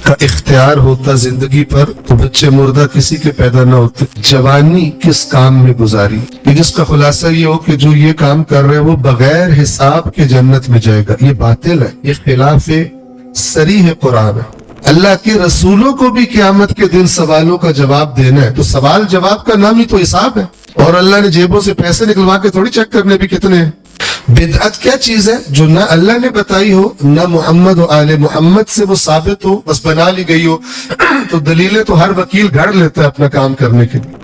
کا اختیار ہوتا زندگی پر تو بچے مردہ کسی کے پیدا نہ ہوتے. جوانی کس کام میں گزاری, کہ جس کا خلاصہ یہ ہو کہ جو یہ کام کر رہے وہ بغیر حساب کے جنت میں جائے گا. یہ باطل ہے, یہ خلاف صریح قرآن ہے. اللہ کے رسولوں کو بھی قیامت کے دن سوالوں کا جواب دینا ہے, تو سوال جواب کا نام ہی تو حساب ہے. اور اللہ نے جیبوں سے پیسے نکلوا کے تھوڑی چیک کرنے بھی کتنے ہیں. بدعت کیا چیز ہے جو نہ اللہ نے بتائی ہو نہ محمد و آل محمد سے وہ ثابت ہو, بس بنا لی گئی ہو. تو دلیلیں تو ہر وکیل گھڑ لیتا ہے اپنا کام کرنے کے لیے.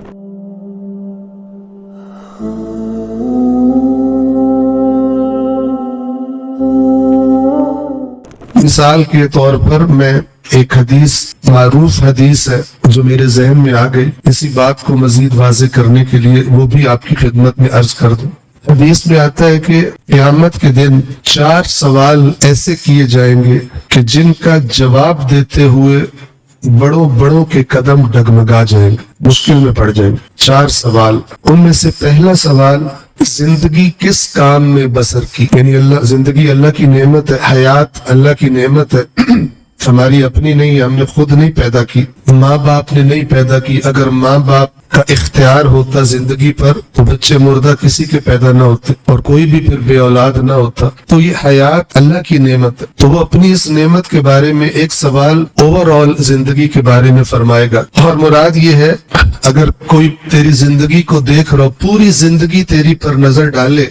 مثال کے طور پر میں ایک حدیث, معروف حدیث ہے جو میرے ذہن میں آ گئی, اسی بات کو مزید واضح کرنے کے لیے وہ بھی آپ کی خدمت میں عرض کر دوں. حدیث میں آتا ہے کہ قیامت کے دن 4 سوال ایسے کیے جائیں گے کہ جن کا جواب دیتے ہوئے بڑوں کے قدم ڈگمگا جائیں گے, مشکل میں پڑ جائیں گے. 4 سوال. ان میں سے پہلا سوال, زندگی کس کام میں بسر کی, یعنی زندگی اللہ کی نعمت ہے, حیات اللہ کی نعمت ہے, ہماری اپنی نہیں, ہم نے خود نہیں پیدا کی, ماں باپ نے نہیں پیدا کی. اگر ماں باپ کا اختیار ہوتا زندگی پر تو بچے مردہ کسی کے پیدا نہ ہوتے اور کوئی بھی پھر بے اولاد نہ ہوتا. تو یہ حیات اللہ کی نعمت ہے, تو وہ اپنی اس نعمت کے بارے میں ایک سوال اوور آل زندگی کے بارے میں فرمائے گا. اور مراد یہ ہے, اگر کوئی تیری زندگی کو دیکھ رہا, پوری زندگی تیری پر نظر ڈالے,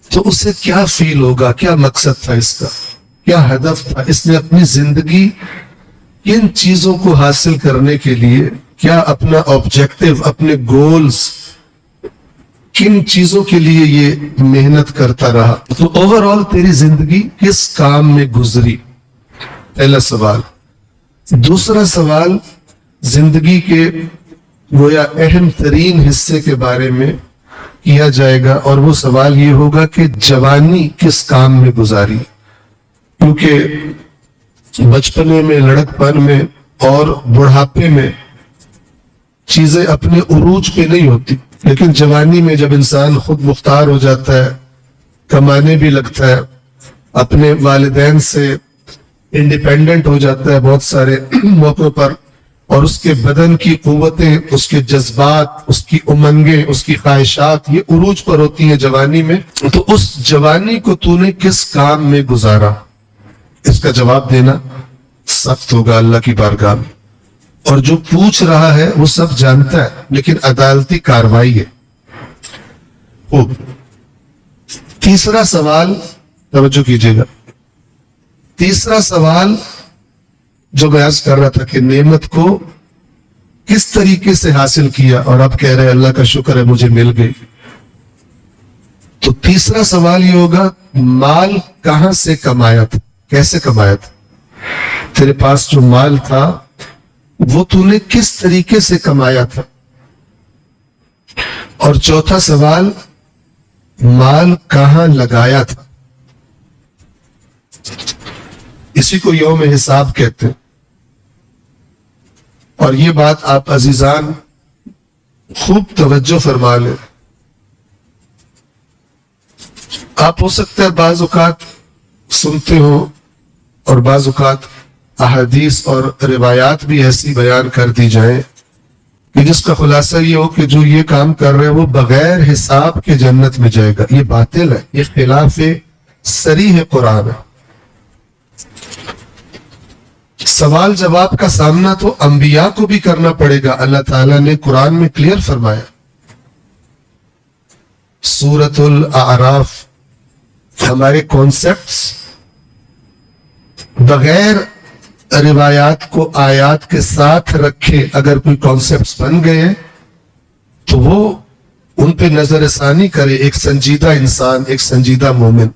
تو اسے کیا فیل ہوگا, کیا مقصد تھا اس کا, کیا ہدف تھا, اس نے اپنی زندگی کن چیزوں کو حاصل کرنے کے لیے, کیا اپنا آبجیکٹو, اپنے گولز, کن چیزوں کے لیے یہ محنت کرتا رہا. تو اوور آل تیری زندگی کس کام میں گزری, پہلا سوال. دوسرا سوال, زندگی کے گویا اہم ترین حصے کے بارے میں کیا جائے گا, اور وہ سوال یہ ہوگا کہ جوانی کس کام میں گزاری. کیونکہ بچپنے میں, لڑکپن میں اور بڑھاپے میں چیزیں اپنے عروج پہ نہیں ہوتی, لیکن جوانی میں جب انسان خود مختار ہو جاتا ہے, کمانے بھی لگتا ہے, اپنے والدین سے انڈیپینڈنٹ ہو جاتا ہے بہت سارے موقعوں پر, اور اس کے بدن کی قوتیں, اس کے جذبات, اس کی امنگیں, اس کی خواہشات یہ عروج پر ہوتی ہیں جوانی میں. تو اس جوانی کو تو نے کس کام میں گزارا, اس کا جواب دینا سخت ہوگا اللہ کی بارگاہ میں. اور جو پوچھ رہا ہے وہ سب جانتا ہے, لیکن عدالتی کاروائی ہے. تیسرا سوال, توجہ کیجیے گا, تیسرا سوال جو میں عرض کر رہا تھا کہ نعمت کو کس طریقے سے حاصل کیا, اور اب کہہ رہے اللہ کا شکر ہے مجھے مل گئی. تو تیسرا سوال یہ ہوگا, مال کہاں سے کمایا تھا, کیسے کمایا تھا, تیرے پاس جو مال تھا وہ تو نے کس طریقے سے کمایا تھا. اور چوتھا سوال, مال کہاں لگایا تھا. اسی کو یوم حساب کہتے ہیں. اور یہ بات آپ عزیزان خوب توجہ فرما لیں. آپ ہو سکتا ہے بعض اوقات سنتے ہو, اور بعض اوقات احادیث اور روایات بھی ایسی بیان کر دی جائیں کہ جس کا خلاصہ یہ ہو کہ جو یہ کام کر رہے وہ بغیر حساب کے جنت میں جائے گا. یہ باطل ہے, یہ خلاف صریح قرآن ہے. سوال جواب کا سامنا تو انبیاء کو بھی کرنا پڑے گا. اللہ تعالیٰ نے قرآن میں کلیئر فرمایا, سورۃ الاعراف, ہمارے کانسیپٹس بغیر روایات کو آیات کے ساتھ رکھے اگر کوئی کانسیپٹس بن گئے تو وہ ان پہ نظر ثانی کرے ایک سنجیدہ انسان, ایک سنجیدہ مومن.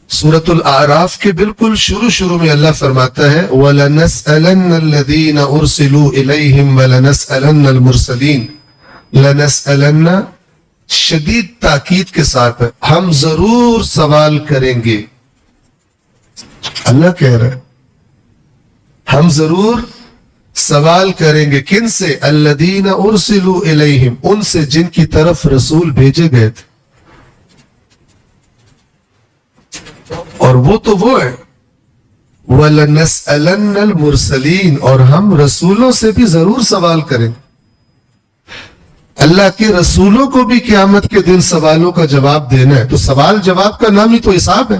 سورۃ الاعراف کے بالکل شروع میں اللہ فرماتا ہے وَلَنَسْأَلَنَّ الَّذِينَ أُرْسِلُوا إِلَيْهِمْ وَلَنَسْأَلَنَّ الْمُرْسَلِينَ. لَنَسْأَلَنَّ شدید تاکید کے ساتھ ہے, ہم ضرور سوال کریں گے. اللہ کہہ رہا ہے ہم ضرور سوال کریں گے. کن سے؟ الذین ارسلوا الیہم, ان سے جن کی طرف رسول بھیجے گئے تھے. اور وہ تو وہ ہے, وَلَنَسْأَلَنَّ الْمُرْسَلِينَ، اور ہم رسولوں سے بھی ضرور سوال کریں گے۔ اللہ کے رسولوں کو بھی قیامت کے دن سوالوں کا جواب دینا ہے، تو سوال جواب کا نام ہی تو حساب ہے،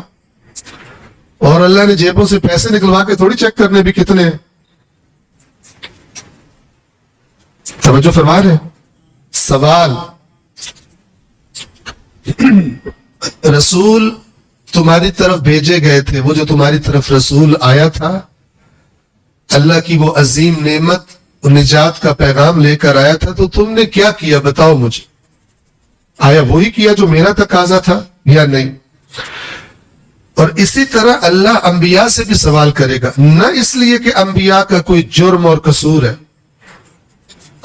اور اللہ نے جیبوں سے پیسے نکلوا کے تھوڑی چیک کرنے بھی کتنے ہیں۔ توجہ فرما رہے ہیں؟ سوال، رسول تمہاری طرف بھیجے گئے تھے، وہ جو تمہاری طرف رسول آیا تھا اللہ کی وہ عظیم نعمت نجات کا پیغام لے کر آیا تھا، تو تم نے کیا کیا بتاؤ مجھے؟ آیا وہی کیا جو میرا تقاضا تھا یا نہیں؟ اور اسی طرح اللہ انبیاء سے بھی سوال کرے گا، نہ اس لیے کہ انبیاء کا کوئی جرم اور قصور ہے،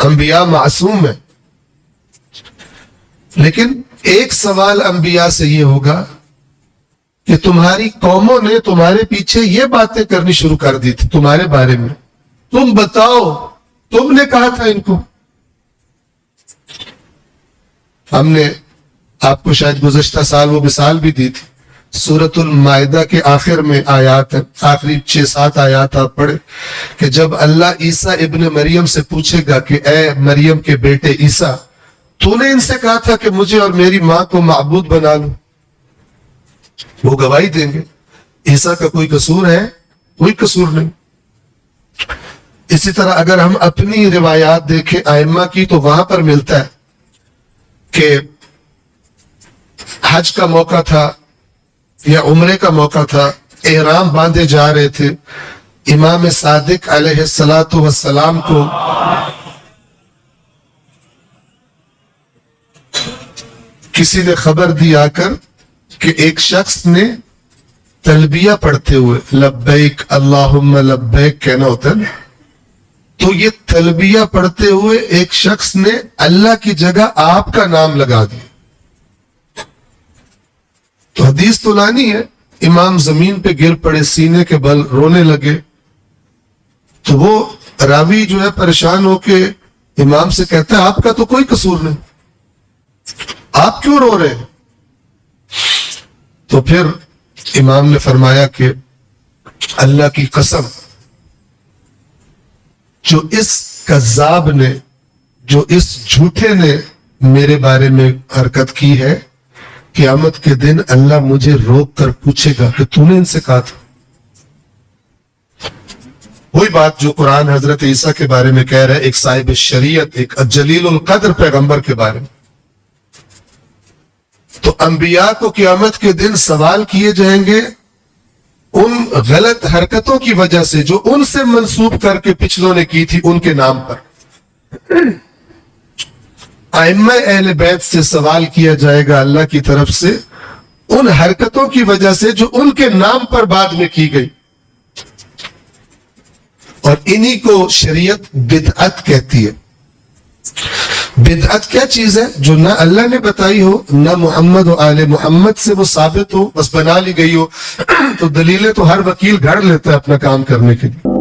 انبیاء معصوم ہیں، لیکن ایک سوال انبیاء سے یہ ہوگا کہ تمہاری قوموں نے تمہارے پیچھے یہ باتیں کرنی شروع کر دی تھی تمہارے بارے میں، تم بتاؤ تم نے کہا تھا ان کو۔ ہم نے آپ کو شاید گزشتہ سال وہ مثال بھی دی تھی، سورۃ المائدہ کے آخر میں آیات، آخری 6-7 آیات آپ پڑھے کہ جب اللہ عیسیٰ ابن مریم سے پوچھے گا کہ اے مریم کے بیٹے عیسیٰ، تو نے ان سے کہا تھا کہ مجھے اور میری ماں کو معبود بنا لو، وہ گواہی دیں گے عیسیٰ کا کوئی قصور ہے؟ کوئی قصور نہیں۔ اسی طرح اگر ہم اپنی روایات دیکھیں ائمہ کی، تو وہاں پر ملتا ہے کہ حج کا موقع تھا یا عمرے کا موقع تھا، احرام باندھے جا رہے تھے، امام صادق علیہ السلام کو کسی نے خبر دی آ کر کہ ایک شخص نے تلبیہ پڑھتے ہوئے لبیک اللہم لبیک کہنا ہوتا ہے، تو یہ تلبیہ پڑھتے ہوئے ایک شخص نے اللہ کی جگہ آپ کا نام لگا دیا۔ تو حدیث تو لانی ہے، امام زمین پہ گر پڑے، سینے کے بل رونے لگے، تو وہ راوی جو ہے پریشان ہو کے امام سے کہتا ہے آپ کا تو کوئی قصور نہیں، آپ کیوں رو رہے ہیں؟ تو پھر امام نے فرمایا کہ اللہ کی قسم، جو اس کذاب نے، جو اس جھوٹے نے میرے بارے میں حرکت کی ہے، قیامت کے دن اللہ مجھے روک کر پوچھے گا کہ تو نے ان سے کہا تھا۔ وہی بات جو قرآن حضرت عیسیٰ کے بارے میں کہہ رہا ہے، ایک صاحب شریعت، ایک جلیل القدر پیغمبر کے بارے میں۔ تو انبیاء کو قیامت کے دن سوال کیے جائیں گے ان غلط حرکتوں کی وجہ سے جو ان سے منسوب کر کے پچھلوں نے کی تھی ان کے نام پر۔ ائمہ اہل بیت سے سوال کیا جائے گا اللہ کی طرف سے ان حرکتوں کی وجہ سے جو ان کے نام پر بعد میں کی گئی، اور انہی کو شریعت بدعت کہتی ہے۔ بدعت کیا چیز ہے؟ جو نہ اللہ نے بتائی ہو، نہ محمد و آل محمد سے وہ ثابت ہو، بس بنا لی گئی ہو۔ تو دلیلیں تو ہر وکیل گھڑ لیتا ہے اپنا کام کرنے کے لیے۔